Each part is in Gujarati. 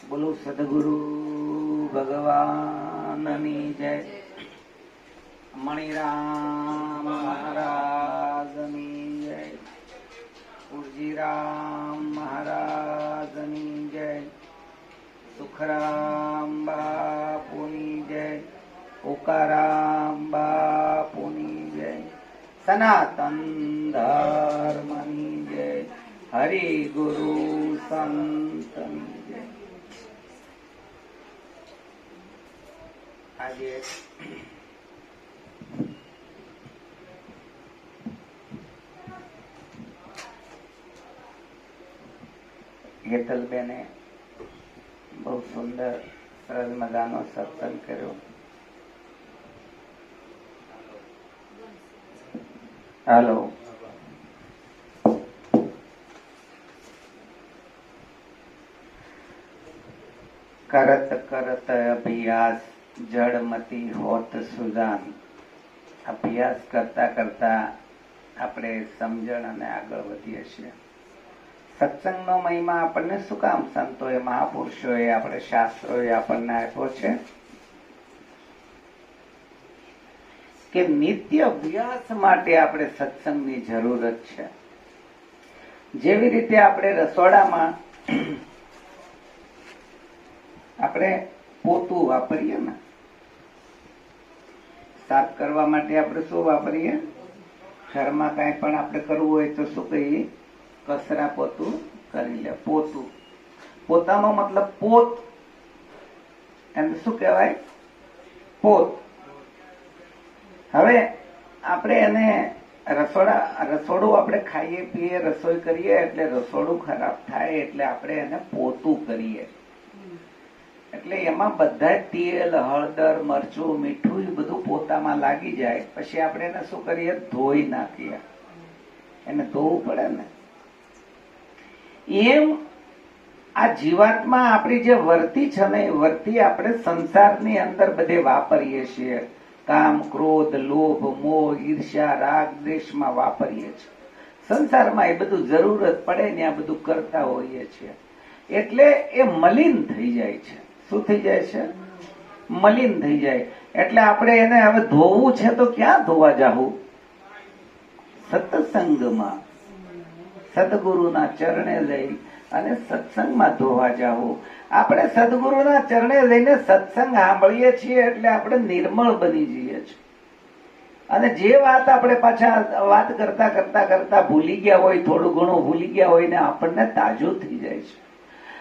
બોલો સદગુરુ ભગવાનની જય. મણિરામ મહારાજની જય. ઉર્જીરામ મહારાજની જય. સુખરામ બાપુની જય. ઓકારામ બાપુની જય. સનાતન ધર્મની જય. હરિ ગુરુ સંતની જય. આજે હેતલબેને બહુ સુંદર સરસ મજાનો સત્સંગ કર્યો. હાલો, કરત કરત અભ્યાસ જડમતી હોત સુજાન. અભ્યાસ કરતા કરતા આપણે સમજણ અને આગળ વધીએ છીએ. સત્સંગનો મહિમા આપણને શું કામ સંતોએ મહાપુરુષોએ આપણે શાસ્ત્રોએ આપણને આપ્યો છે કે નિત્ય અભ્યાસ માટે આપણે સત્સંગની જરૂરત છે. જેવી રીતે આપણે રસોડામાં આપણે પોતું વાપરીએ ને, સાફ કરવા માટે આપણે શું વાપરીએ? ઘરમાં કઈ પણ આપણે કરવું હોય તો શું કહીએ? કચરા પોતું કરી લે. પોતું, પોતાનો મતલબ પોત, એને શું કહેવાય? પોત. હવે આપણે એને રસોડું આપણે ખાઈએ પીએ રસોઈ કરીએ એટલે રસોડું ખરાબ થાય એટલે આપણે એને પોતું કરીએ. એટલે એમાં બધા તેલ, હળદર, મરચું, મીઠું એ બધું પોતામાં લાગી જાય. પછી આપણે એને શું કરીએ? ધોઈ નાખીએ. એને ધોવું પડે ને. એમ આ જીવાતમાં આપણી જે વર્તી છે ને એ વર્તી આપણે સંસારની અંદર બધે વાપરીએ છીએ. કામ, ક્રોધ, લોભ, મોહ, ઈર્ષ્યા, રાગ, દ્વેષમાં વાપરીએ છીએ. સંસારમાં એ બધું જરૂરત પડે ને આ બધું કરતા હોઈએ છીએ. એટલે એ મલિન થઈ જાય છે. શું થઈ જાય છે? મલિન થઈ જાય. એટલે આપણે એને હવે ધોવું છે તો ક્યાં ધોવા જાવું? સત્સંગમાં, સદગુરુના ચરણે લઈ અને સત્સંગમાં ધોવા જાવું. આપણે સદગુરુના ચરણે લઈને સત્સંગ સાંભળીએ છીએ એટલે આપણે નિર્મળ બની જઈએ છીએ. અને જે વાત આપણે પાછા વાત કરતા કરતા કરતા ભૂલી ગયા હોય, થોડું ઘણું ભૂલી ગયા હોય ને આપણને તાજું થઈ જાય છે.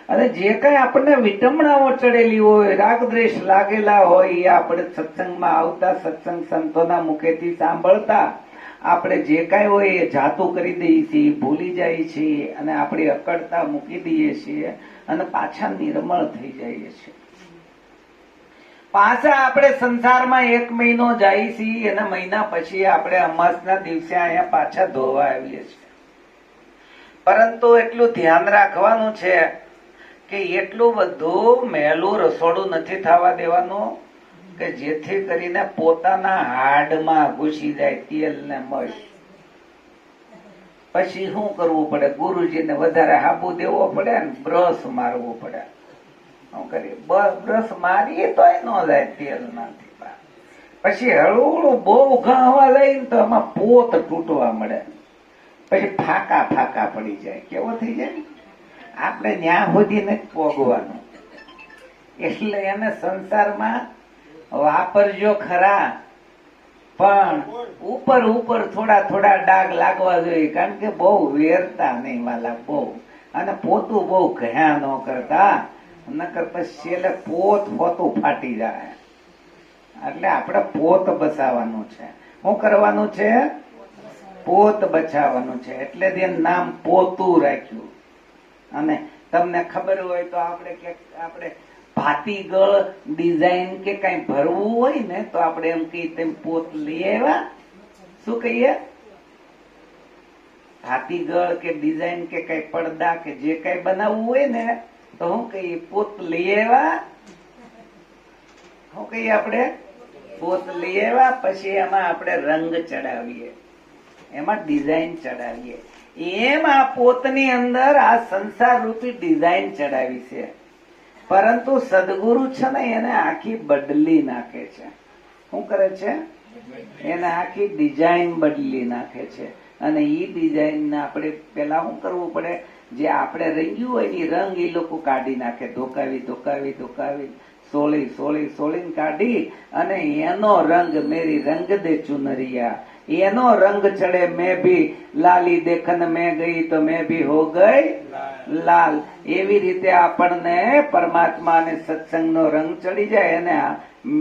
અને જે કઈ આપણને વિટમણાઓ ચડેલી હોય, રાગદ્વેષ લાગેલા હોય એ આપણે સત્સંગમાં આવતા, સત્સંગ સંતોના મુખેથી સાંભળતા આપણે જે કઈ હોય એ જાતું કરી દઈએ છીએ, ભૂલી જાય છીએ અને આપણે અકડતા મૂકી દઈએ છીએ અને પાછા નિર્મળ થઈ જઈએ છીએ. પાછા આપણે સંસારમાં 1 મહિનો જાય છીએ અને મહિના પછી આપણે અમાસના દિવસે અહીંયા પાછા ધોવા આવીએ છીએ. પરંતુ એટલું ધ્યાન રાખવાનું છે કે એટલું બધું મેલું રસોડું નથી થવા દેવાનું કે જેથી કરીને પોતાના હાડમાં ઘૂસી જાય તેલ ને મળ. પછી શું કરવું પડે? ગુરુજીને વધારે હાબુ દેવો પડે ને બ્રશ મારવો પડે. શું કરીએ? બ્રશ મારીએ તો ન જાય તેલ નથી. પછી હળવું બહુ ઘાવા જાય ને તો એમાં પોત તૂટવા મળે. પછી ફાકા ફાકા પડી જાય. કેવો થઈ જાય? આપણે ન્યા સુધી નથી પોગવાનું. એટલે એને સંસારમાં વાપરજો ખરા, પણ ઉપર ઉપર થોડા થોડા ડાઘ લાગવા જોઈએ. કારણ કે બહુ વેરતા નહીં વાલા, બહુ. અને પોતું બહુ ઘયા ન કરતા, નકર પછી છેલ્લે પોતું ફાટી જાય. એટલે આપણે પોત બચાવવાનું છે. શું કરવાનું છે? પોત બચાવવાનું છે. એટલે તેનું નામ પોતું રાખ્યું. અને તમને ખબર હોય તો આપણે ભાતીગળ ડિઝાઇન કે કઈ ભરવું હોય ને તો આપણે એમ કહીએ તેમ પોત લઈ આવ્યા. શું કહીએ? ભાતીગળ કે ડિઝાઇન કે કઈ પડદા કે જે કઈ બનાવવું હોય ને તો શું કહીએ? પોત લઈ આવ્યા. શું કહીએ આપણે? પોત લઈ આવ્યા. પછી એમાં આપણે રંગ ચડાવીએ, એમાં ડિઝાઇન ચડાવીએ. એમ આ પોતની અંદર આ સંસાર રૂપી ડિઝાઇન ચડાવી છે. પરંતુ સદગુરુ છે ને એને આખી બદલી નાખે છે. શું કરે છે? એને આખી ડિઝાઇન બદલી નાખે છે. અને ઈ ડિઝાઇન આપણે પેલા શું કરવું પડે? જે આપણે રંગ્યું હોય એ રંગ એ લોકો કાઢી નાખે, ધોકાવી સોળીને કાઢી અને એનો રંગ મેરી રંગ દે ચુનરિયા, એનો રંગ ચડે. મેં ભી લાલી દેખન મેં ગઈ તો મેં ભી હો ગઈ લાલ. એવી રીતે આપણને પરમાત્મા અને સત્સંગનો રંગ ચડી જાય. અને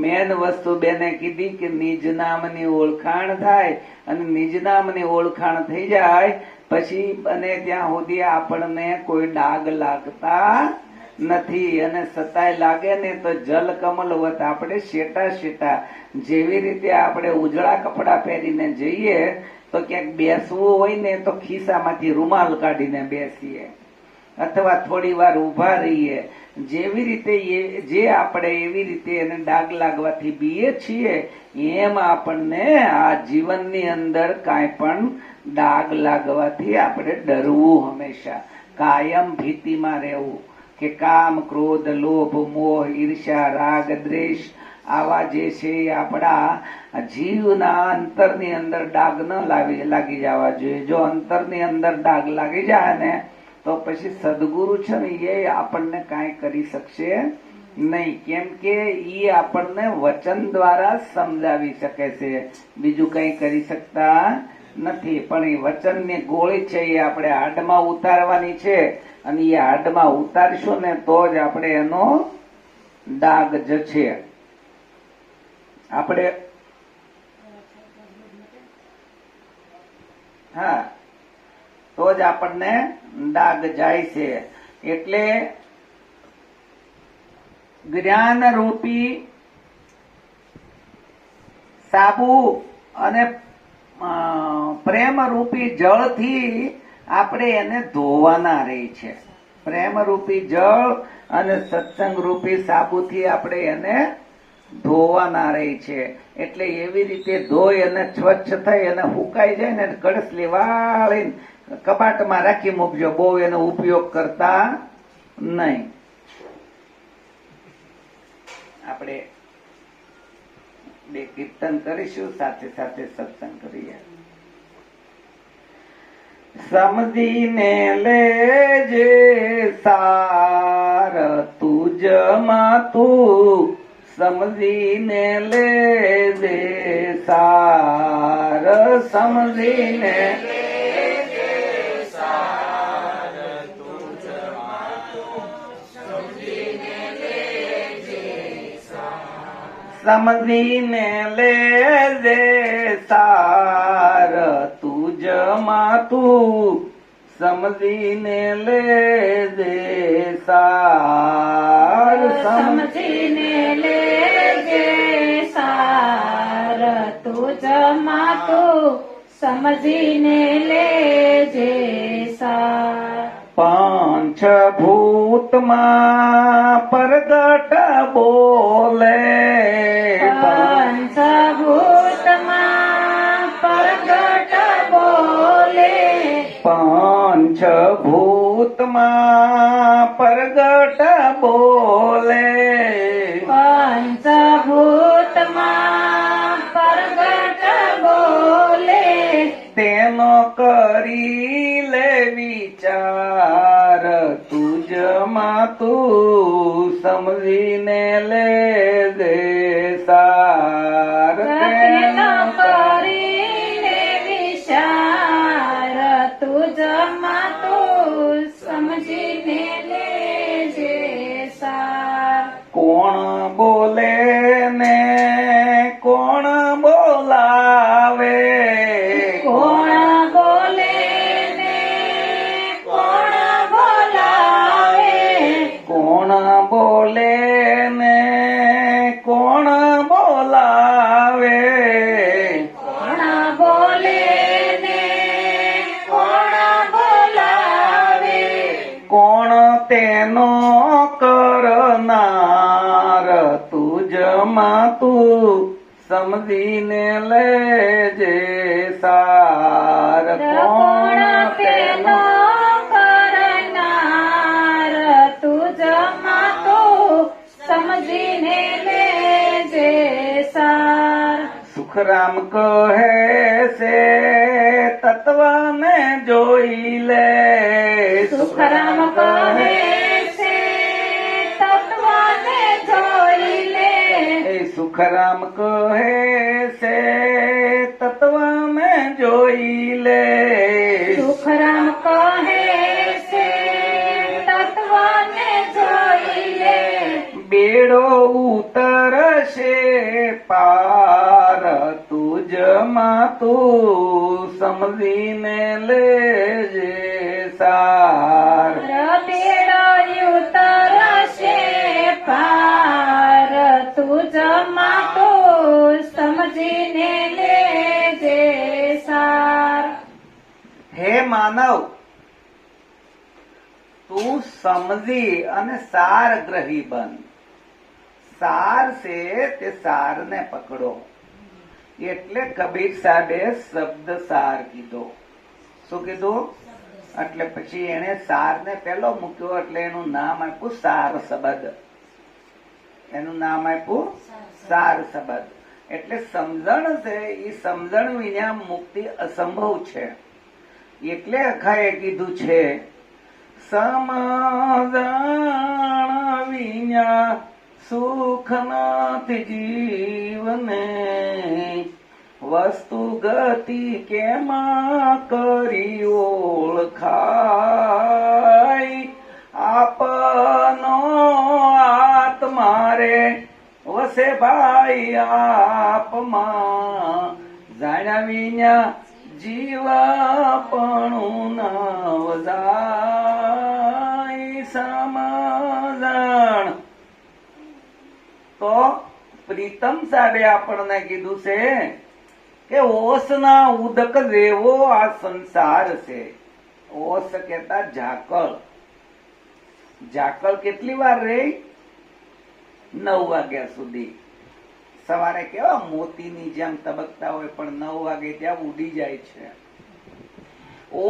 મેન વસ્તુ બેને કીધી કે નિજ નામની ઓળખાણ થાય. અને નિજ નામની ઓળખાણ થઈ જાય પછી અને ત્યાં સુધી આપણને કોઈ ડાઘ લાગતા નથી. અને સતાય લાગે ને તો જલ કમલવત આપણે શેટા જેવી રીતે આપણે ઉજળા કપડા પહેરીને જઈએ તો ક્યાંક બેસવું હોય ને તો ખિસ્સામાંથી રૂમાલ કાઢીને બેસીએ અથવા થોડી વાર ઉભા રહીએ. જેવી રીતે જે આપણે એવી રીતે એને ડાઘ લાગવાથી બીએ છીએ એમ આપણને આ જીવનની અંદર કાંઈ પણ ડાઘ લાગવાથી આપણે ડરવું, હંમેશા કાયમ ભીતિમાં રહેવું કે કામ ક્રોધ લોભ મોહ ઈર્ષ્યા રાગ દ્વેષ આવા જે છે આપણા જીવના અંતરની અંદર ડાઘ ન લાગી જવા જોઈએ. જો અંતરની અંદર ડાઘ લાગી જાય ને તો પછી સદગુરુ છે ને એ આપણને કાંઈ કરી શકશે નહીં. કેમ કે એ આપણને વચન દ્વારા સમજાવી શકે છે, બીજું કંઈ કરી શકતા નથી. પણ એ વચનની ગોળી છે એ આપણે હાડમાં ઉતારવાની છે. અને એ હાડમાં ઉતારશું ને તો જ આપણે એનો ડાઘ જશે. આપણે તો જ આપણને ડાઘ જાય છે. એટલે જ્ઞાન રૂપી સાબુ અને પ્રેમ રૂપી જળથી આપણે એને ધોવાના રહી છે. પ્રેમ રૂપી જળ અને સત્સંગ રૂપી સાબુથી આપણે એને ધોવાના રહી છે. એટલે એવી રીતે ધોઈ અને સ્વચ્છ થઈ અને સુકાઈ જાય ને કડસલી વાળીને કબાટમાં રાખી મૂકજો. બહુ એનો ઉપયોગ કરતા નહીં. આપણે બે કીર્તન કરીશું, સાથે સાથે સત્સંગ કરીએ. સમજીને લેજે સાર તુજમાં તું, સમજીને લેજે સાર, સમજીને સમજીને લેજે સાર તુજમાં તું, સમજીને લેજે સાર, સમજીને લેજે સાર તુજમાં તું, સમજીને લેજે સાર. પંચભૂતમાં પરગટ બોલે, પંચભૂતમાં પરગટ બોલે, પંચભૂતમાં પરગટ બોલે, પંચભૂતમાં પરગટ બોલે, તેનો કરી લે વિચાર તુજમાં તું, સમજીને લેજે સાર. તેનો કરીને વિચાર તુજમાં તું, સમજીને લેજે સાર. કોણ બોલે ને કોણ બોલાવે, કોણ બોલે ને કોણ બોલાવે, કોણ બોલે ને કોણ બોલાવે, કોણ બોલે ને કોણ બોલાવે, કોણ તેનો કરનાર તુજમાં તું, સમજીને લેજે સાર. કોણ તેનો કરનાર તુજમાં તું, સુખરામ કહે છે તત્વને જોઈ લે. સુખરામ કહે છે તત્વને જોઈ લે. એ સુખરામ કહે છે તત્વને જોઈ લે. સુખરામ કહે છે તત્વને જોઈ લે. બેડો ઉતરશે પાર તુજમાં તું સમજીને લેજે સાર. બેડો ઉતરશે પાર તુજમાં તું સમજીને લેજે સાર. હે માનવ, તું સમજી અને સાર ગ્રહી બન. સાર છે તે સારને પકડો. એટલે કબીર સાહેબે શબ્દ સાર કીધો. શું કીધું? એટલે પછી એને સારને પેલો મૂક્યો એટલે એનું નામ આપ્યું સાર શબ્દ. એનું નામ આપ્યું સાર શબ્દ. એટલે સમજણ છે એ સમજણ વિના મુક્તિ અસંભવ છે. એટલે અખાએ કીધું છે સમજણ વિના સુખ નથી જીવને. વસ્તુ ગતિ કેમાં કરી ઓળખાય. આપનો આત્મા રે વસે ભાઈ આપમાં. જાણ્યા વિના જીવાપણું ના વધાય. સમજણ તો પ્રીતમ સાહેબે આપણને કીધું છે કે ઓસના ઉદક જેવો આ સંસાર છે. ઓસ કેતા ઝાકળ. ઝાકળ કેટલી વાર રે? 9 વાગ્યા સુધી. સવારે કેવા મોતીની જેમ તબકતા હોય પણ 9 વાગે ત્યાં ઉડી જાય છે.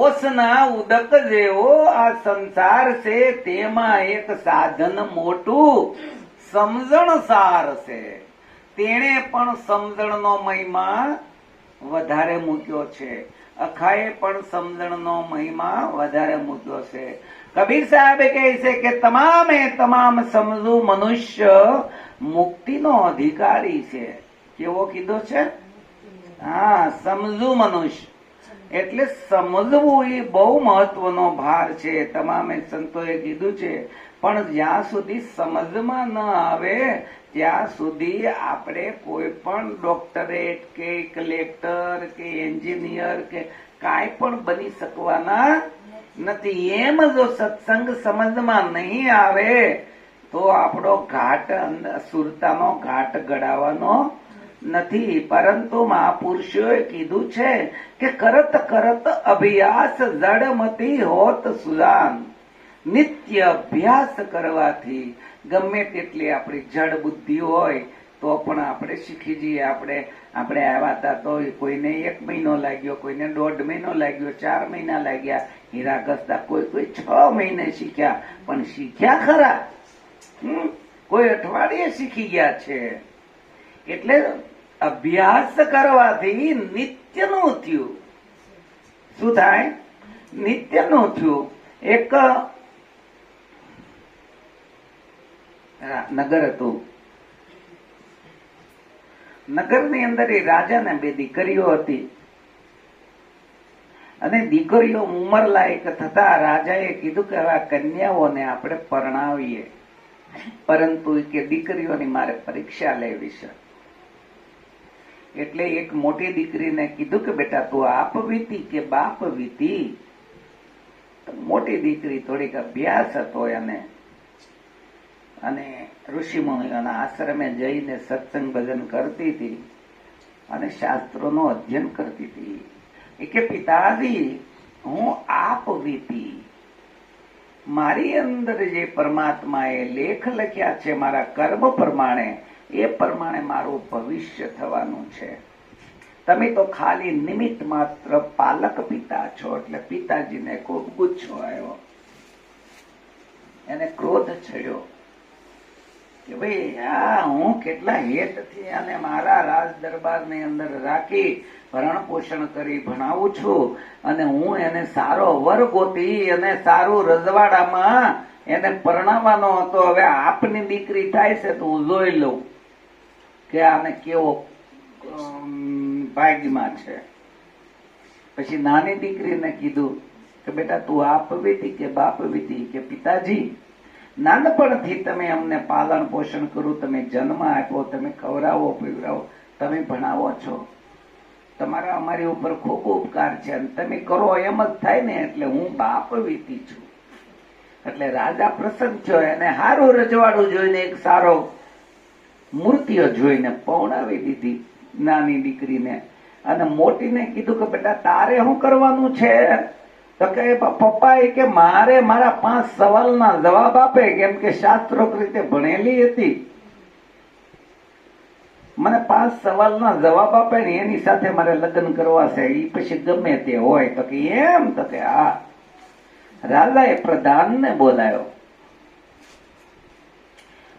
ઓસના ઉદક જેવો આ સંસાર છે. તેમાં એક સાધન મોટું સમજણ સાર છે. તેણે પણ સમજણનો મહિમા વધારે મૂક્યો છે. અખાએ પણ સમજણનો મહિમા વધારે મૂક્યો છે. કબીર સાહેબ કહે છે કે તમામે તમામ સમજુ મનુષ્ય મુક્તિનો અધિકારી છે. કેવો કીધો છે? હા, સમજુ મનુષ્ય. એટલે સમજવું એ બહુ મહત્વનો ભાર છે. તમામે સંતોએ કીધું છે. પણ જ્યાં સુધી સમજમાં ન આવે ત્યાં સુધી આપણે કોઈ પણ ડોક્ટરેટ કે કલેક્ટર કે એન્જિનિયર કે કાંઈ પણ બની શકવાના નથી. એમ જો સત્સંગ સમજમાં નહીં આવે તો આપણો ઘાટ સુરતાનો ઘાટ ગળાવાનો નથી. પરંતુ મહાપુરુષોએ કીધું છે કે કરત કરત અભ્યાસ જડમતી હોત સુજાન. નિત્ય અભ્યાસ કરવાથી ગમે તેટલી આપણી જડ બુદ્ધિ હોય તો પણ આપણે શીખી જઈએ. આપણે આવ્યા હતા તો કોઈને 1 મહિનો લાગ્યો, કોઈને 1.5 મહિનો લાગ્યો, 4 મહિના લાગ્યા. હીરા ઘસતા કોઈ 6 મહિને શીખ્યા. પણ શીખ્યા ખરા. કોઈ અઠવાડિયે શીખી ગયા છે. એટલે અભ્યાસ કરવાથી નિત્યનું થયું. શું થાય? નિત્યનું થયું. એક નગર હતું. નગરની અંદર એ રાજાને 2 દીકરીઓ હતી. અને દીકરીઓ ઉંમર લાયક થતા રાજાએ કીધું કે હવે આ કન્યાઓને આપણે પરણાવીએ. પરંતુ કે દીકરીઓની મારે પરીક્ષા લેવી છે. એટલે એક મોટી દીકરીને કીધું કે બેટા તું આપ વીતી કે બાપ વીતી? મોટી દીકરી થોડીક અભ્યાસ હતો એને, અને ઋષિ મુનિઓના આશ્રમે જઈને સત્સંગ ભજન કરતી હતી અને શાસ્ત્રોનું અધ્યયન કરતી હતી. એ કે પિતાજી હું આપ વીતી. મારી અંદર જે પરમાત્માએ લેખ લખ્યા છે મારા કર્મ પ્રમાણે, એ પ્રમાણે મારું ભવિષ્ય થવાનું છે. તમે તો ખાલી નિમિત્ત માત્ર પાલક પિતા છો. એટલે પિતાજીને ખૂબ ગુસ્સો આવ્યો, એને ક્રોધ ચડ્યો. કે ભાઈ આ હું કેટલા હેતથી અને મારા રાજ દરબારની અંદર રાખી ભરણ પોષણ કરી ભણાવું છું અને હું એને સારો વર ગોતી અને સારું રજવાડામાં એને પરણાવવાનો હતો. હવે આપની દીકરી થાય છે તો હું જોઈ લઉં કે આને કેવો ભાગ્યમાં છે. પછી નાની દીકરીને કીધું કે બેટા તું આપ વીતી કે બાપ વીતી કે પિતાજી નાનપણથી તમે અમને પાલન પોષણ કરું, તમે જન્મ આપ્યો, તમે ખવડાવો પીવડાવો, તમે ભણાવો છો, તમારા અમારી ઉપર ખૂબ ઉપકાર છે અને તમે કરો એમ જ થાય ને એટલે હું બાપ વીતી છું. એટલે રાજા પ્રસન્ન થયો એને સારું રજવાડું જોઈને એક સારો મૂર્તિઓ જોઈને પૌણાવી દીધી નાની દીકરીને. અને મોટીને કીધું કે બેટા તારે શું કરવાનું છે? તો કે પપ્પા એ કે મારે મારા 5 સવાલના જવાબ આપે, કેમ કે શાસ્ત્રોક્ત રીતે ભણેલી હતી, મને 5 સવાલના જવાબ આપે ને એની સાથે મારે લગ્ન કરવા છે, એ પછી ગમે તે હોય. તો કે એમ? તો કે હા. રાજાએ પ્રધાનને બોલાયો.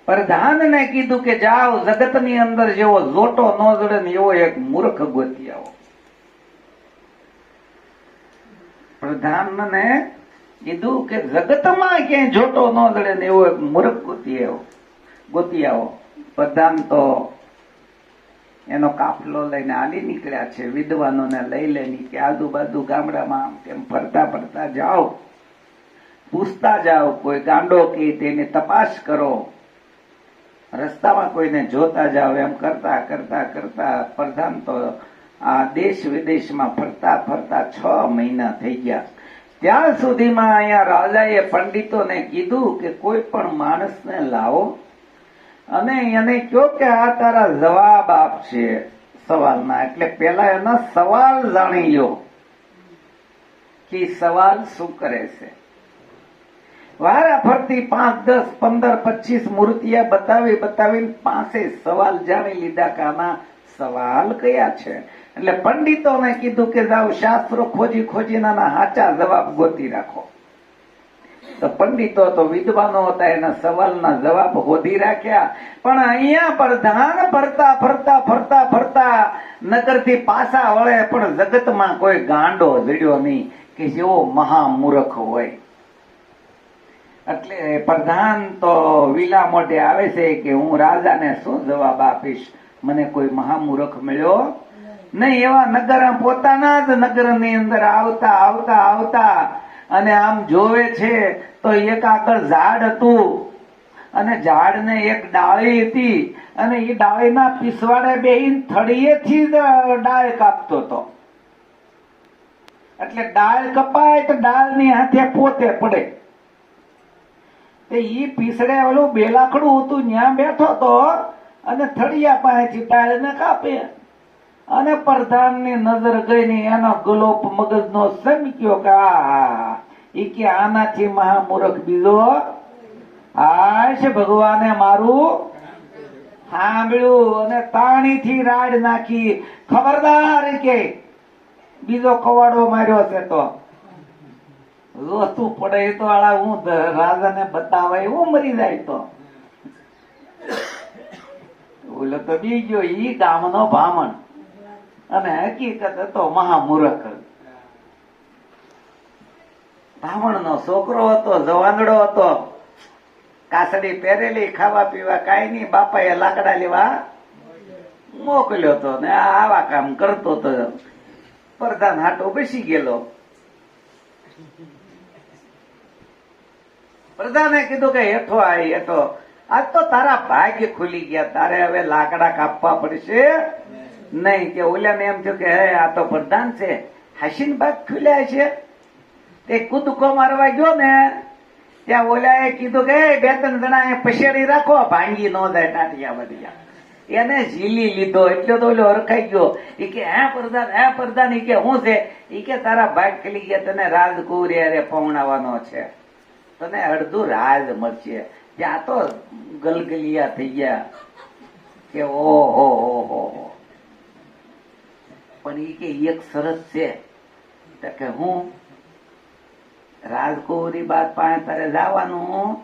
પ્રધાનને કીધું કે જાઓ જગતની અંદર જેવો જોટો ન જડે ને એવો એક મૂર્ખ ગોતી આવો. પ્રધાનને કીધું કે જગતમાં ક્યાંય જોટો ન જડે ને એવો એક મૂર્ખ ગોતી આવો. પ્રધાન તો એનો કાફલો લઈને હાલી નીકળ્યા છે, વિદ્વાનોને લઈ લઈને કે આજુબાજુ ગામડામાં તેમ ફરતા ફરતા જાઓ, પૂછતા જાઓ, કોઈ ગાંડો કે તેની તપાસ કરો, રસ્તામાં કોઈને જોતા જાઓ. એમ કરતા કરતા કરતા પ્રધાન તો આ દેશ વિદેશમાં ફરતા ફરતા 6 મહિના થઈ ગયા. ત્યાં સુધીમાં અહીંયા રાજાએ પંડિતોને કીધું કે કોઈ પણ માણસને લાવો અને એને કહો કે આ તારા જવાબ આપશે સવાલના. એટલે પેલા એના સવાલ જાણી લો કે સવાલ શું કરે છે. વારા ફરતી 5, 10, 15, 25 મૂર્તિયા બતાવીને પાસે સવાલ જાણી લીધા કે આના સવાલ કયા છે. એટલે પંડિતોને કીધું કે જાઓ શાસ્ત્રો ખોજી ખોજીને આના સાચા જવાબ ગોતી રાખો. તો પંડિતો તો વિદ્વાનો હતા, એના સવાલના જવાબ શોધી રાખ્યા. પણ અહીંયા પ્રધાન ફરતા ફરતા ફરતા ફરતા નગરથી પાછા વળે પણ જગતમાં કોઈ ગાંડો જડ્યો નહીં કે જેવો મહામૂર્ખ હોય. એટલે પ્રધાન તો વિલા મોઢે આવે છે કે હું રાજાને શું જવાબ આપીશ, મને કોઈ મહામૂર્ખ મળ્યો નહીં. એવા નગર પોતાના જ નગરની અંદર આવતા આવતા આવતા અને આમ જોવે છે તો એક આગળ ઝાડ હતું અને ઝાડને એક ડાળી હતી અને એ ડાળીના પીસવાડે બેહીને થળીએથી જ ડાળ કાપતો હતો. એટલે ડાળ કપાય તો ડાળની હાથે પોતે પડે. ઈ પીસડે ઓલું બેલાકડું હતું ત્યાં બેઠો હતો અને થળિયા પાસેથી ડાળને કાપે. અને પ્રધાનની નજર ગઈ ને એનો ગલોપ મગજનો સમક્યો કે આ ઈ કે આનાથી મહામૂર્ખ બીજો આશ ભગવાને મારું સાંભળ્યું અને તાણીથી રાડ નાખી. ખબરદાર કે બીજો કવાડો માર્યો છે તો વસ્તુ પડે તો આળા હું રાજાને બતાવાય એવું મરી જાય. તો ઓલો તો બી ગયો ઈ ગામનો બ્રાહ્મણ અને હકીકત હતો મહામૂર્ખ. બ્રાહ્મણ નો છોકરો હતો, જવાનડો હતો, કાસડી પહેરેલી, ખાવા પીવા કાંઈ નહીં, બાપાએ લાકડા લેવા મોકલ્યો હતો ને આવા કામ કરતો હતો. પ્રધાન હાટો બેસી ગયેલો. પ્રધાને કીધું કે હેઠો આવી હેઠો, આજ તો તારા ભાગ્ય ખુલી ગયા, તારે હવે લાકડા કાપવા પડશે નહીં. કે ઓલાને એમ થયું કે હે આ તો પ્રધાન છે, હસીન ભાગ ખુલ્યા છે. તે કૂદકો મારવા ગયો ને ત્યાં ઓલાએ કીધું કે 2-3 જણા પછેડી રાખો, ભાંગી ન જાય ટાટિયા બધિયા. એને ઝીલી લીધો એટલે તો ઓલો હરખાઈ ગયો. એ કે હે પ્રધાન એ કે શું છે? એ કે તારા ભાગ ખુલી ગયા, તને રાજકુરી અરે પૌણાવાનો છે, તને અડધું રાજ મળશે. ત્યાં તો ગલગલિયા થઈ ગયા કે ઓહો હો. પણ એ કે એક શરત છે કે હું રાજકુરી બાદ પાસે તારે જવાનું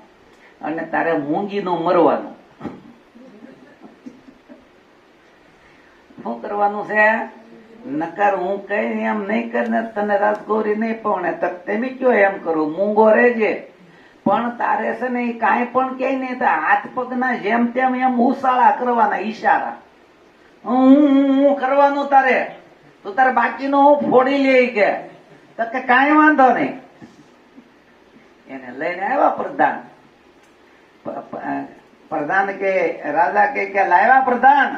અને તારે મૂંગી નું મરવાનું. કરવાનું છે? નકર હું કઈ એમ નહીં કરીને તને રાજગોરી નહીં પવણે તો તમે કયો એમ કરું, મૂંગો રહેજે. પણ તારે છે ને એ કાંઈ પણ કે નહીં, તો હાથ પગના જેમ તેમ એમ ઉસાળા કરવાના, ઈશારા હું કરવાનું તારે. તો તારે બાકીનો હું ફોડી લે કે, તો કે કાંઈ વાંધો નહીં. એને લઈને આવ્યા પ્રધાન. પ્રધાન કે રાજા કે લાવ્યા પ્રધાન,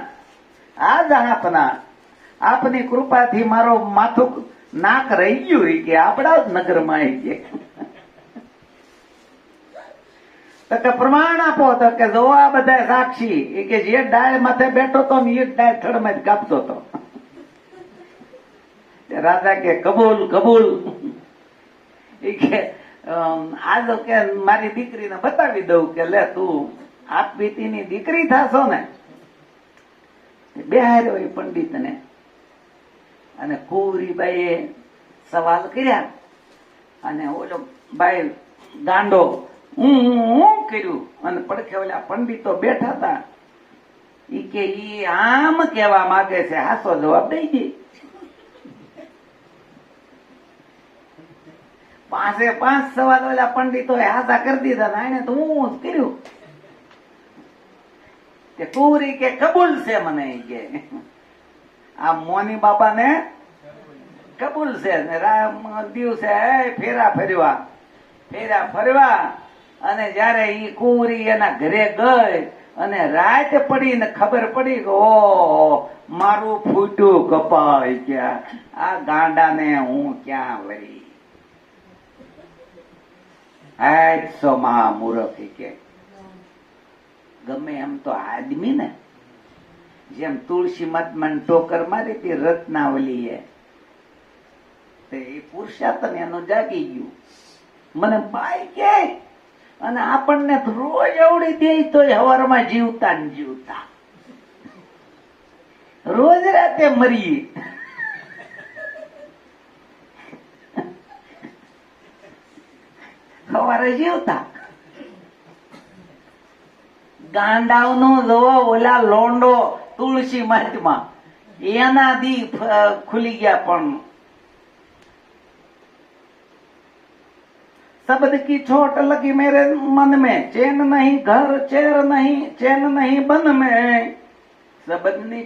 આ જાપના આપની કૃપાથી મારો માથું નાક રહી ગયું કે આપણા જ નગરમાં કે. તો કે પ્રમાણ આપો. તો કે જો આ બધા સાક્ષી એ કે જે ડાળ માથે બેઠો તો ને એ ડાળ થડમાં જ કાપતો હતો. રાજા કે કબૂલ કબૂલ. એ કે આજ કે મારી દીકરીને બતાવી દઉં કે લે તું આપ બીતીની દીકરી થાશો ને. બેહાર્યો એ પંડિત ને અને કુંવરીબાઈએ સવાલ કર્યા અને ઓલો બાઈ ગાંડો હું કર્યું અને પડખે ઓલા પંડિતો બેઠા હતા. ઈ કે ઈ આમ કેવા માંગે છે, હાસો જવાબ દઈ દે. 5 સવાલ ઓલા પંડિતો હાસા કરી દીધા ને એને તો હું જ કર્યું. તે કુંવરી કે કબૂલ છે મને કે આ મોની બાબા ને કબૂલ છે ને દિવસે ફેરા ફરવા અને જયારે ઈ કુંવરી એના ઘરે ગઈ અને રાત પડી ને ખબર પડી કે ઓ મારું ફૂટ્યું કપાય ક્યાં, આ ગાંડાને હું ક્યાં વળી. 800 મહામૂર્ખ કે ગમે એમ તો આદમી ને જેમ તુલસી મતમન ટોકર મારી હતી રત્નાવલી એ પુરુષાર્થ એનું જાગી ગયું. મને બાઈ કે અને આપણને રોજ એવડી દે તો હવારમાં જીવતા ને જીવતા રોજ રાતે મરીએ. સવારે જીવતા. ગાંડાવનો જોવો ઓલા લોંડો તુલસી મહાત્મા એના દી ખુલી ગયા. પણ शब्द की छोट लगी मेरे मन में, चैन नहीं घर चेर नहीं, चैन नहीं बन में. શબ્દની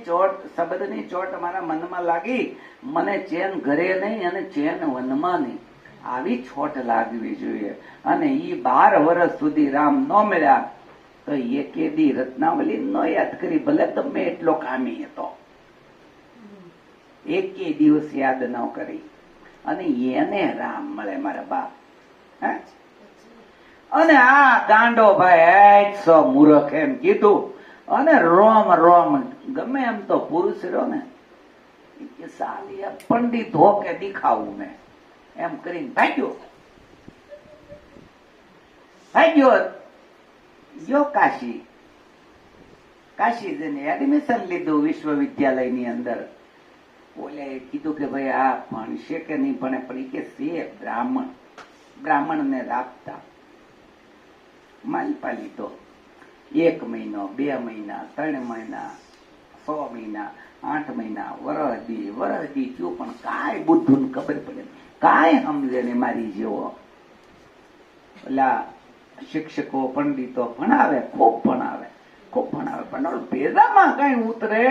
ચોટ મારા મનમાં લાગી, મને ચેન ઘરે નહીં અને ચેન વનમાં નહીં, આવી છોટ લાગવી જોઈએ. અને ઈ 12 વર્ષ સુધી રામ ન મળ્યા તો એકે દી રત્નાવલી નો યાદ કરી, ભલે તમે એટલો કામી હતો, એકે દિવસ યાદ ન કરી. અને એને રામ મળે મારા બાપ. અને આ ગાંડો ભાઈ 800 મૂર્ખ એમ કીધું અને રોમ રોમ ગમે એમ તો પુરુષ રહ્યો ને કે સાલી પંડિત હો કે દેખાવું મેં એમ કરીને ભાગ્યો ગયો કાશી જઈને એડમિશન લીધું વિશ્વવિદ્યાલયની અંદર. ઓલે કીધું કે ભાઈ આ ભણશે કે નહીં ભણે, પણ કે છે બ્રાહ્મણ ને રાખતા. માલપા લીધો. 1 મહિનો 2 મહિના 3 મહિના 6 મહિના 8 મહિના વરહદી થયું, પણ કાંઈ બુદ્ધુ ખબર પડે, કાંઈ સમજે ને મારી જેવો. ઓલા શિક્ષકો પંડિતો ભણાવે, ખૂબ ભણાવે, પણ ભેદામાં કઈ ઉતરે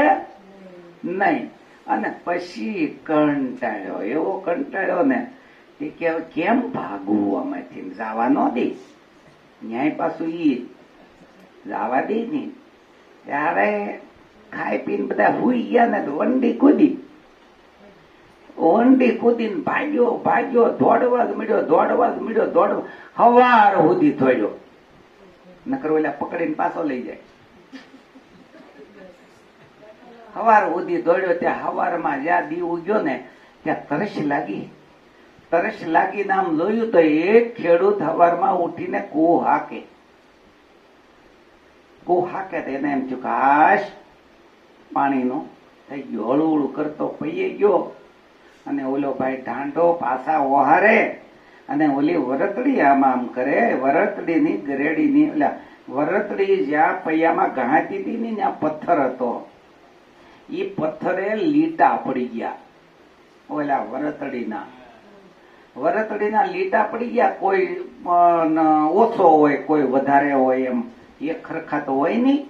નહીં. અને પછી કંટાળ્યો, એવો કંટાળ્યો ને કે કેમ ભાગવું આમાંથી, જવા ન દે ન્યાય પાછું ઈ જવા દે નહી. ત્યારે ખાઈ પીને બધા હુઈ ગયા ને વંડી કૂદીને ભાગ્યો દોડવા જ મળ્યો. હવાર સુધી થોડ્યો, નકર ઓલા પકડીને પાછો લઈ જાય. હવાર સુધી દોડ્યો. ત્યાં હવારમાં જ્યાં દીવ ગયો ને ત્યાં તરસ લાગીને આમ જોયું તો એક ખેડૂત હવારમાં ઉઠીને કૂ હાકે એને એમ થયું કાશ પાણીનો થઈ ગયો. હળું કરતો પૈયે ગયો અને ઓલો ભાઈ ઢાંઢો પાછા ઓહારે અને ઓલી વરતડી આમ કરે. વરતડીની ગરેડીની વરતડી જ્યાં પૈયામાં ઘાંટી હતી ને ત્યાં પથ્થર હતો. એ પથ્થરે લીટા પડી ગયા, ઓલા વરતડીના લીટા પડી ગયા. કોઈ ઓછો હોય, કોઈ વધારે હોય, એમ એક ખરખા તો હોય નહીં.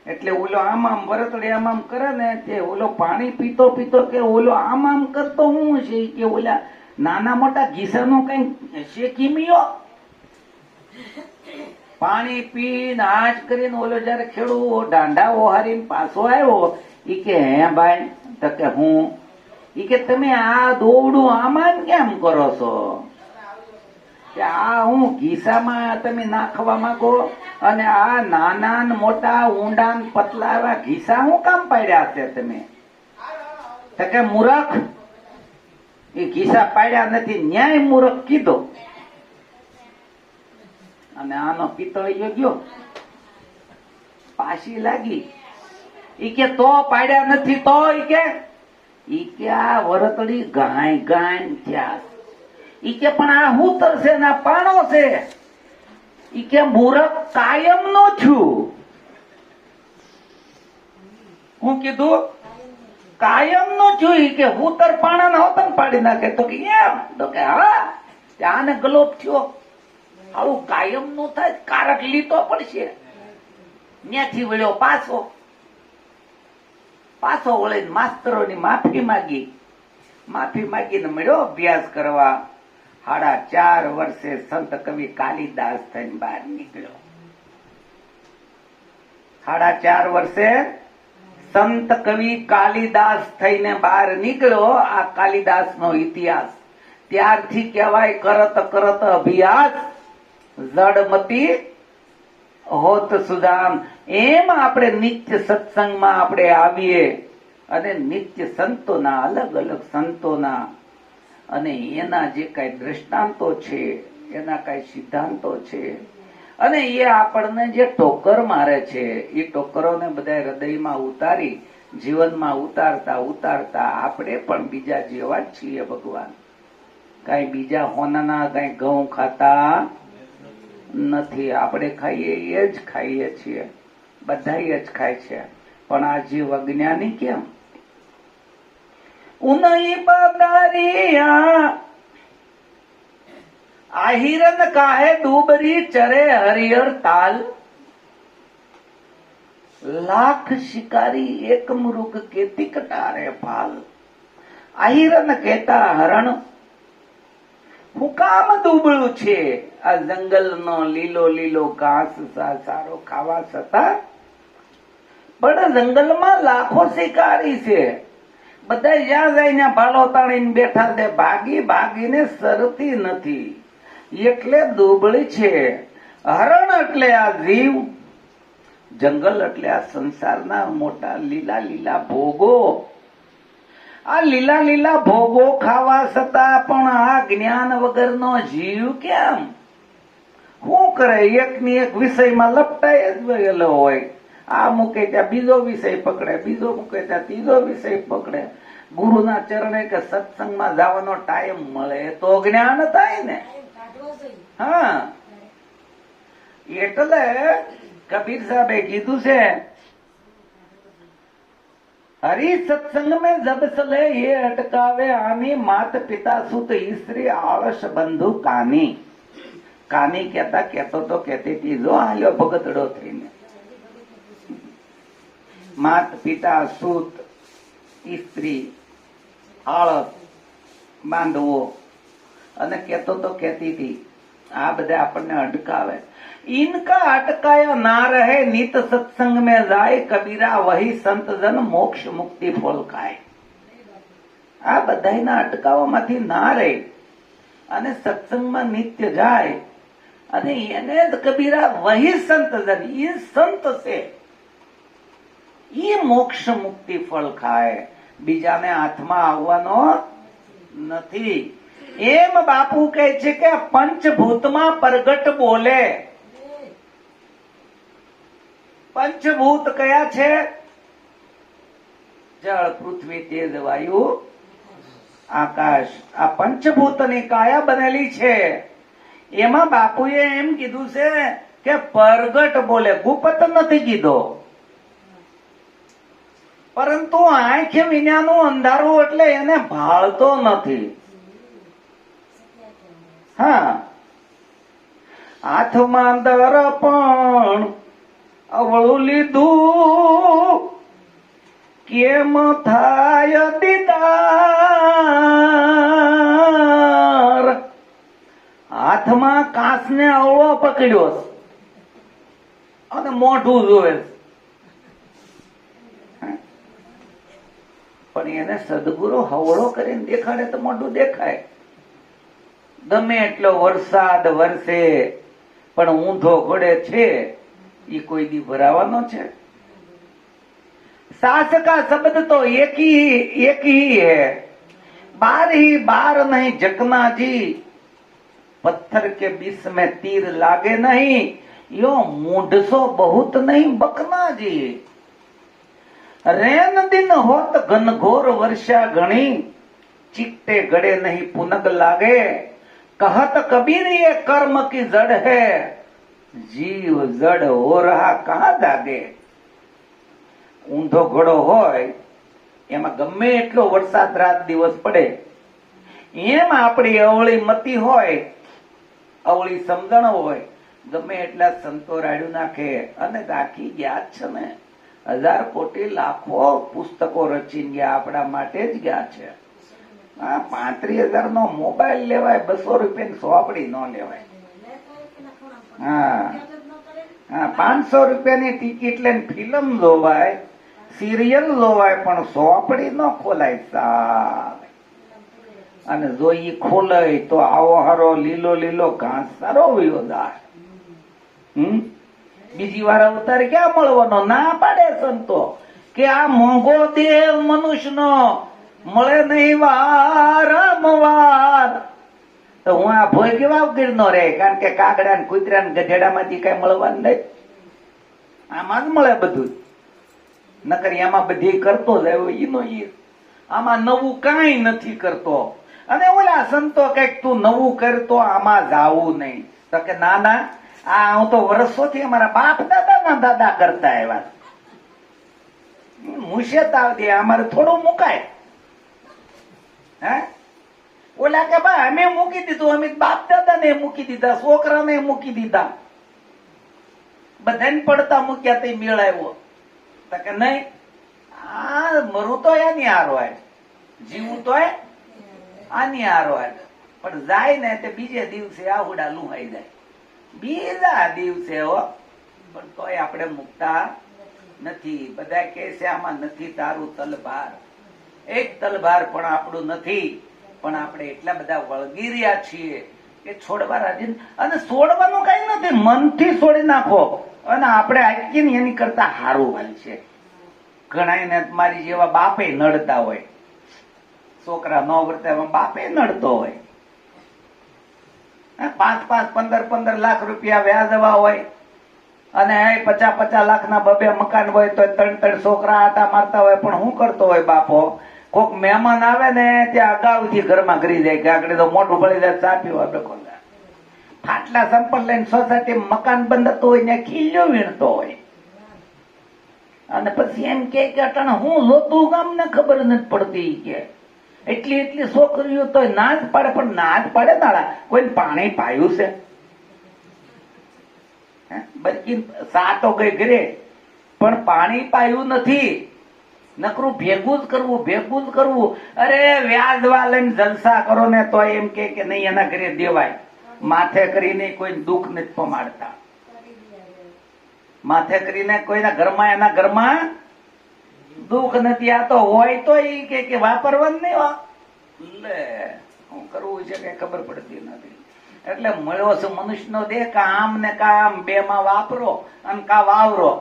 એટલે ઓલો આમ વરતડી આમ કરે ને, તે ઓલો પાણી પીતો પીતો કે ઓલો આમ કરતો હું છે કે ઓલા નાના મોટા ઘીસાનો કઈ શેકી મીયો. પાણી પીને આજ કરીને ઓલો જયારે ખેડૂ દાંડા ઓહારીને પાછો આવ્યો, ઈ કે હે ભાઈ, તો કે હું. ઈ કે તમે આ દોવડું આમાં કેમ કરો છો? કે આ હું ઘીસામાં તમે નાખવા માંગો, અને આ નાના ને મોટા ઊંડા ને પતલા એવા ઘીસા હું કામ પાડ્યા છે તમે? તો કે મૂરખ, એ ઘીસા પાડ્યા નથી, ન્યાય મૂરખ કીધો. અને આનો પિત્તળિયો ગયો, પાછી લાગી. ઈ કે તો પાડ્યા નથી તો? ઈ કે આ વરતડી ગાય ગાય થયા. ઈ કે પણ આ હું તરશે ના પાણો છે. ઈ કે મૂરખ કાયમ નો છું. હું કીધું કાયમ નો છું. ઈ કે હું તર પાણા ના હોતન પાડી નાખે. તો કે એમ? તો કે હા, આને ગલોપ થયો. આવું કાયમ નું થાય, કારક લીટો પડશે. ત્યાંથી વળ્યો પાછો વળીને માસ્તરોની માફી માગીને મળ્યો અભ્યાસ કરવા. 4.5 વર્ષે સંત કવિ કાલિદાસ થઈને બહાર નીકળ્યો. 4.5 વર્ષે સંત કવિ કાલિદાસ થઈને બહાર નીકળ્યો. આ કાલિદાસ નો ઇતિહાસ. ત્યારથી કહેવાય કરત કરત અભ્યાસ જડમતી હોત સુદામ. એમ આપણે નિત્ય સત્સંગમાં આપણે આવીએ અને નિત્ય સંતોના, અલગ અલગ સંતોના અને એના જે કઈ દ્રષ્ટાંતો છે, એના કઈ સિદ્ધાંતો છે, અને એ આપણને જે ટોકર મારે છે, એ ટોકરોને બધા હૃદયમાં ઉતારી જીવનમાં ઉતારતા આપણે પણ બીજા જેવા જ છીએ. ભગવાન કઈ બીજા હોનાના કઈ ઘઉં ખાતા નથી. આપણે ખાઈએ એ જ ખાઈએ છીએ, બધા જ ખાય છે. પણ આ જીવ અજ્ઞાની કેમ? ઉનઈ બદારિયા આહિરન કાહે ડૂબરી ચરે હરિહર તાલ. લાખ શિકારી એક મૃગ કેતી કટારે ફાલ. આહિરન કહેતા હરણ હું કામ દુબળું છે. આ જંગલનો લીલો ઘાસ સારો ખાવા છતાં પણ જંગલમાં લાખો શિકારી છે. બધા જ્યાં જઈને ભાલો તાણીને બેઠા છે, ભાગીને સરતી નથી, એટલે દુબળી છે. હરણ એટલે આ જીવ, જંગલ એટલે આ સંસારના મોટા લીલા ભોગો. આ લીલા ભોગો ખાવા છતાં પણ આ જ્ઞાન વગરનો જીવ કેમ? શું કરે? એકની એક વિષયમાં લપટાય જ ગયેલો હોય. આ મૂકે ત્યાં બીજો વિષય પકડે, બીજો મૂકે ત્યાં ત્રીજો વિષય પકડે. ગુરુના ચરણે કે સત્સંગમાં જવાનો ટાઈમ મળે તો જ્ઞાન થાય ને. હા, એટલે કબીર સાહેબે કીધું છે, हरि सत्संग में जब चले ये अटकावे आनी, मात पिता सुत स्त्री आळस बंधु कानी. कानी कहतो तो कहती थी जो आलो भगतड़ो थईने. मात पिता सुत स्त्री आळस बांधवो અને કહેતો તો કહેતી હતી આ બધા આપણને અટકાવે. इनका अटकाया ना रहे नित सत्संग में जाए, कबीरा वही संत जन मोक्ष मुक्ति फल खाए. આ બધાના અટકાવવામાંથી ના રહે અને સત્સંગમાં નિત્ય જાય અને એને જ કબીરા વહી સંત જન, એ સંત છે, એ મોક્ષ મુક્તિ ફળ ખાય, બીજાને હાથમાં આવવાનો નથી. એમ બાપુ કહે છે કે પંચભૂતમાં પ્રગટ બોલે. પંચભૂત કયા છે? જળ, પૃથ્વી, તેજ, વાયુ, આકાશ. આ પંચભૂતની કાયા બનેલી છે. એમાં બાપુએ એમ કીધું છે કે પ્રગટ બોલે, ગુપ્ત નથી કીધો. પરંતુ આંખ વિનાનું અંધારું એટલે એને ભાળતો નથી. હા, હાથમાં દર્પણ અવળું લીધું, કેમ થાય દીદાર. હાથમાં કાંસને અવળો પકડ્યો છે અને મોઢું જોવે છે. પણ એને સદગુરુ હવળો કરીને દેખાડે તો મોઢું દેખાય. ગમે એટલો વરસાદ વરસે પણ ઊંધો ઘોડે છે એ કોઈ દી ભરાવાનો છે? सास का शब्द तो एक ही है, बार ही बार नहीं जकना जी, पत्थर के बीच में तीर लागे नहीं, यो मूढ़ बहुत नहीं बकना जी. रेन दिन होत घनघोर वर्षा घणी, चिट्टे गड़े नहीं पुनग लागे, कहत कबीर ये कर्म की जड़ है, जीव जड़ हो रहा कहाँ जागे. ઊંધો ઘોડો હોય એમાં ગમે એટલો વરસાદ રાત દિવસ પડે, એમ આપણી અવળી મતી હોય, અવળી સમજણ હોય, ગમે એટલા સંતો રાડ્યું નાખે અને રાખી ગયા જ છે ને. 1000 કોટી લાખો પુસ્તકો રચીને ગયા, આપણા માટે જ ગયા છે. હા, 35,000 નો મોબાઈલ લેવાય, 200 રૂપિયાની સોપડી ન લેવાય. હા હા, 500 રૂપિયાની ટિકિટ લઈને ફિલ્મ જોવાય, સિરિયલ જોવાય, પણ સોપડી ન ખોલાય સાહેબ. અને જો ઈ ખોલાય તો આવો હારો લીલો લીલો ઘાસ સારો વયો જાય. બીજી વાર અવતાર ક્યાં મળવાનો? ના પાડે સંતો કે આ મોંઘો દેવ મનુષ્યનો મળે નહીં વારંવાર. તો હું આ ભોય કેવા ગીરનો રે, કારણ કે કાગડા ને કૂતરા ને ગધેડામાંથી કઈ મળવાનું નહીં, આમાં જ મળે બધું. નકર એમાં બધી કરતો જાય ઈનો ઈ, આમાં નવું કઈ નથી કરતો. અને ઓલા સંતો કઈક તું નવું કરતો, આમાં જાવું નહીં. તો કે ના ના, આ હું તો વર્ષોથી અમારા બાપ દાદા ના દાદા કરતા આવ્યા, મુશેત આવતી, અમારે થોડું મુકાય. હે, ઓલા કે બા અમે મૂકી દીધું, અમે બાપ દાદા ને મૂકી દીધા, છોકરાને મૂકી દીધા, બધાને પડતા મૂક્યા તે મેળ આવ્યો. તો કે નહીં, આ મરું તો એની હારો હોય, જીવું તો આની હારો હોય. પણ જાય ને તે બીજે દિવસે આવડા લુહાઈ જાય, બીજા દિવસે હો. પણ તોય આપણે મૂકતા નથી. બધા કે છે આમાં નથી તારું તલભાર, એક તલભાર પણ આપણું નથી. પણ આપણે એટલા બધા વળગી રહ્યા છીએ કે છોડવા રાજી. અને છોડવાનું કઈ નથી, મનથી છોડી નાખો અને આપણે આટકીને એની કરતા હારું હાલ છે. ઘણા મારી જેવા બાપે નડતા હોય, છોકરા ન વર્તા બાપે નડતો હોય. 5-5, 15-15 લાખ રૂપિયા વ્યાજવા હોય અને 50-50 લાખના 2 મકાન હોય તો 3-3 છોકરા આટા મારતા હોય. પણ શું કરતો હોય બાપો? કોક મહેમાન આવે ને ત્યાં અગાઉથી ઘરમાં કરી જાય કે આગળ તો મોટું ભળી જાય, ચા પીવા બેઠો. ફાટલા સંપલ લઈને સોસાયટી મકાન બંધ હતું હોય ને ખીલ્યો વીણતો હોય. અને પછી એમ કે અટાણે હું લોતું ગામ ને ખબર નથી પડતી કે એટલી છોકરીઓ તો ના જ પાડે. પણ ના જ પાડે તાળા, કોઈ પાણી પાયું છે? બરકી સા તો ગઈ ઘરે પણ પાણી પાયું નથી. નકરું ભેગું જ કરવું. અરે વ્યાજવા લઈને જલસા કરો ને તો એમ કે નહીં એના ઘરે દેવાય. માથે કરીને કોઈ દુઃખ નથી પમાડતા, માથે કરીને કોઈના ઘરમાં, એના ઘરમાં દુઃખ નથી. આ તો હોય તો એ કે વાપરવાનું નહીં. લે શું કરવું છે કઈ ખબર પડતી નથી. એટલે મળ્યો છે મનુષ્યનો દેહ, કામ ને કામ બે માં વાપરો, અને કા વાવરો,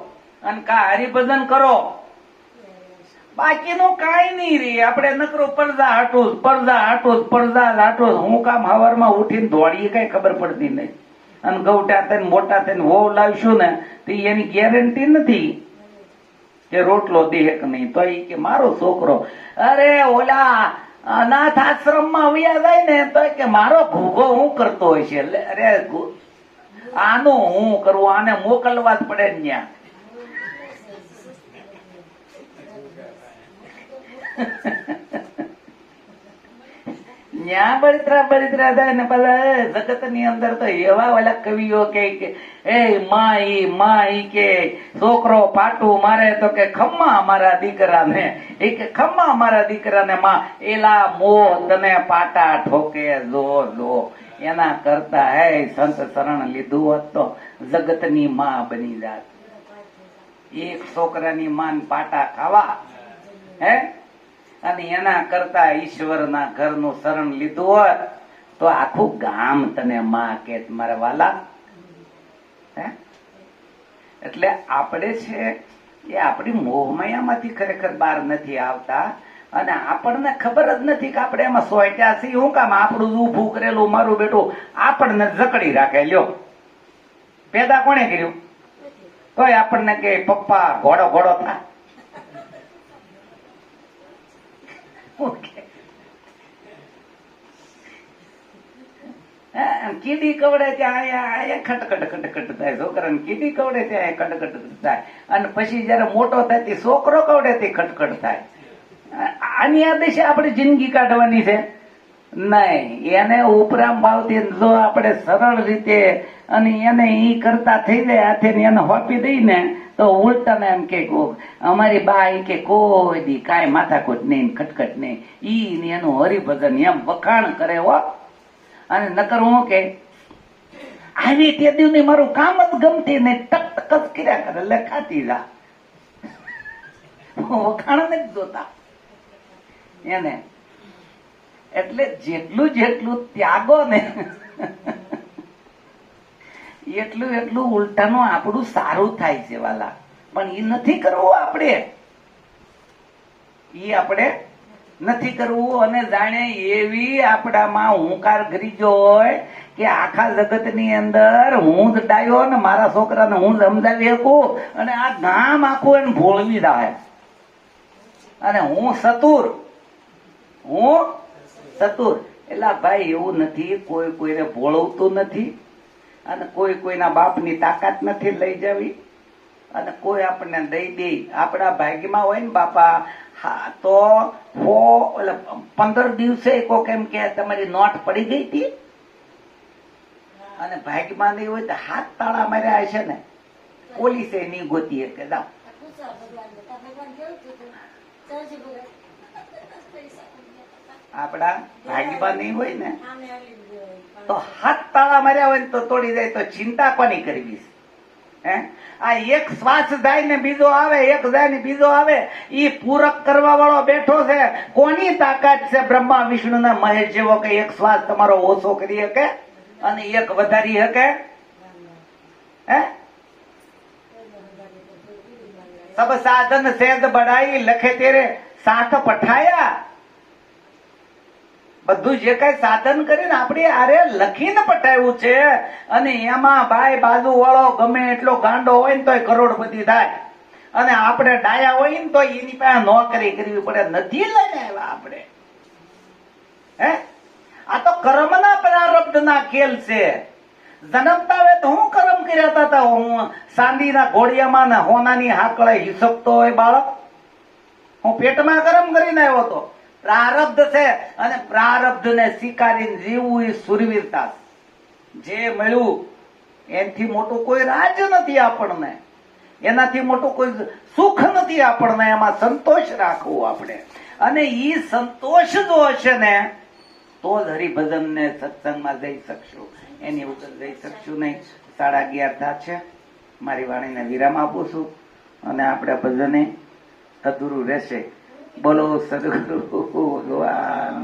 અને કા હરિભજન કરો. બાકીનું કઈ નહીં રે. આપણે નકરો પડદા હાટું હું કામ હવારમાં ઉઠીને દોડીએ કઈ ખબર પડતી નહીં. અને ગૌટા થઈને મોટા થઈને વહુ લાવશું ને તો એની ગેરંટી નથી કે રોટલો દે કે નહીં. તો એ કે મારો છોકરો, અરે ઓલા અનાથ આશ્રમમાં વયા જાય ને તો કે મારો ભૂગો હું કરતો હોય છે. અરે આનું હું કરવું, આને મોકલવા જ પડે ને ત્યાં. ન્યા બળતરા થાય ને બધા જગત ની અંદર તો એવા ઓલા કવિઓ કે એ માં ઈ કે છોકરો પાટું મારે તો કે ખમ્મા મારા દીકરાને, એ કે ખમ્મા મારા દીકરાને માં એલા મોહ તને પાટા ઠોકે જો એના કરતા હે સંત શરણ લીધું હોત તો જગતની માં બની જાત. એક છોકરાની માન પાટા ખાવા હે, અને એના કરતા ઈશ્વરના ઘરનું શરણ લીધું હોત તો આખું ગામ તને માં કે મારા વાલા. હે એટલે આપણે છે એ આપણી મોહમાયામાંથી ખરેખર બહાર નથી આવતા, અને આપણને ખબર જ નથી કે આપણે એમાં સોટ્યા છીએ. હું કામ આપણું ઊભું કરેલું મારું બેટું આપણને જકડી રાખે. લ્યો પેદા કોણે કર્યું? તોય આપણને કે પપ્પા ઘોડો થા. કીડી કવડે ત્યાં ખટખટ થાય છોકરાને, કીડી કવડે ત્યાં ખટખટ થાય, અને પછી જયારે મોટો થાય છોકરો કવડે તે ખટખટ થાય. આની આદેશ આપણી જિંદગી કાઢવાની છે નહીં. એને ઉપરામ ભાવથી જો આપણે સરળ રીતે અને એને ઈ કરતા થઈ જાય હાથે એને હોપી દઈ ને તો ઉલટાને એમ કે અમારી બા ઈ કે કોઈ દી કાંઈ માથાકૂટ નહીં, ખટખટ નહીં, ઈ ને એનું હરિભજન એમ વખાણ કરે હો. અને નકર હું કે આવી તે દિવસની મારું કામ જ ગમતી ને ટક ટક જ કર્યા કરે એટલે ખાતી જા. વખાણ નથી જોતા એને. એટલે જેટલું ત્યાગો ને એટલું ઉલટાનું આપણું સારું થાય છે વાલા. પણ એ નથી કરવું આપણે નથી કરવું. અને જાણે એવી આપણામાં હુંકાર ગરીજો હોય કે આખા જગત ની અંદર હું જ ડાયો ને મારા છોકરાને હું સમજાવી શકું, અને આ ગામ આખું એને ભોળવી જાય. અને હું સતુર એટલે ભાઈ એવું નથી. કોઈ કોઈને ભોળવતું નથી, અને કોઈ કોઈના બાપની તાકાત નથી લઈ જવી, અને કોઈ આપણને દઈ દે. આપણા ભાગ્યમાં હોય ને બાપા, હા તો 15 દિવસે કોક એમ કે તમારી નોટ પડી ગઈ હતી, અને ભાગ્યમાં નહીં હોય તો હાથ તાળા માર્યા હશે ને, પોલીસે નહીં ગોતી કે જાઓ. આપડા ભાગ્યમાં નહીં હોય ને તો હાથ તાળા માર્યા હોય ને તો તોડી જાય તો ચિંતા કોની કરવી? હે આ એક શ્વાસ જાય ને બીજો આવે, એક જાય ને બીજો આવે, ઈ પૂરક કરવા વાળો બેઠો છે. કોની તાકાત છે બ્રહ્મા વિષ્ણુ ના મહેશ જેવો કે એક શ્વાસ તમારો ઓછો કરી શકે અને એક વધારી શકે? હે સબ સાધન સેદ બઢાઈ લખે તેરે સાથ પઠાયા. બધું જે કઈ સાધન કરીને આપણે આરે લખીને પટાવ્યું છે, અને એમાં ભાઈ બાજુ વાળો ગમે એટલો ગાંડો હોય ને તોય કરોડપતિ થાય, અને આપણે ડાયા હોય ને તો એની પાસે નોકરી કરવી પડે. નથી લઈને આવ્યા આપણે. હે આ તો કર્મના પ્રારબ્ધના ખેલ છે. જન્મતા હોય તો હું કર્મ કર્યા હતા. હું ચાંદીના ઘોડિયામાં ને હોનાની હાકળે હિસકતો હોય બાળક. હું પેટમાં કર્મ કરીને આવ્યો હતો. પ્રારબ્ધ છે, અને પ્રારબ્ધ ને સ્વીકારીને જીવવું એ સુરવીરતા. જે મળ્યું એનાથી મોટું કોઈ રાજ નથી આપણને, એનાથી મોટું કોઈ સુખ નથી આપણને. એમાં સંતોષ રાખવું આપણે, અને ઈ સંતોષ જો હશે ને તો જ હરિભજન ને સત્સંગમાં જઈ શકશું. એની વગર જઈ શકશું નહીં. 11:30 થશે. મારી વાણીને વિરામ આપું છું, અને આપણે ભજને અધૂરું રહેશે. બોલો સદગુરુ ભગવાન.